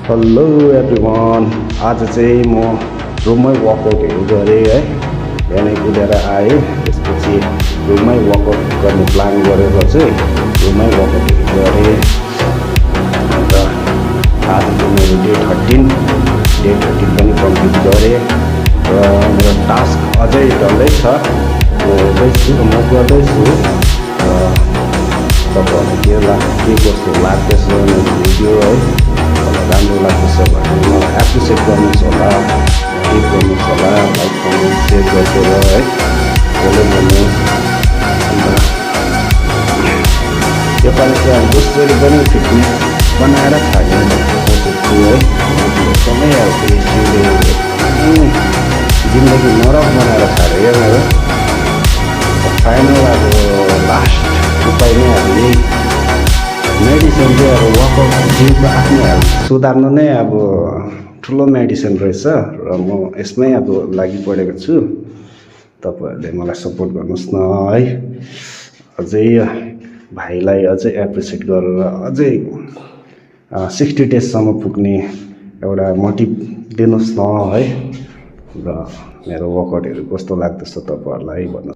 Hello everyone, आज चाहिँ म रुममै वर्कआउटहरू गरेँ है। बिहानै कुदेर आएँ, त्यसपछि रुममै वर्कआउट गर्ने प्लान गरेर चाहिँ रुममै वर्कआउटहरू गरेँ। अन्त आज चाहिँ मेरो डे 13 पनि कम्प्लिट गरेँ र मेरो टास्क अझै डल्लै छ। म गर्दैछु र तपाईँहरूलाई के कस्तो लाग्दैछ मेरो भिडियो है, राम्रो लाग्दैछ भने मलाई एप्रिसिएट गर्नुहोस् होला, क्लिक गर्नुहोस् होला, लाइक कमेन्ट सेयर गरिदिएर है, फलो गर्नुहोस्। अन्त योपालि चाहिँ अब जसरी पनि फिटनेस बनाएर खाने सोचेको छु है। एकदमै अब जिन्दगी नरक बनाएर खाएर क्या मेरो फाइनल अब लास्ट उपाय नै अब यही मेडिसिन चाहिँ अब वर्कआउट जिउको आफ्नो हेल्थ सुधार्नु नै अब ठुलो मेडिसिन रहेछ र म यसमै अब लागि परेको छु। तपाईँहरूले मलाई सपोर्ट गर्नुहोस् न है। अझै भाइलाई अझै एप्रिसिएट गरेर अझै 60 डेजसम्म पुग्ने एउटा मोटिभ दिनुहोस् न है। र मेरो वर्कआउटहरू कस्तो लाग्दैछ तपाईँहरूलाई भन्नु।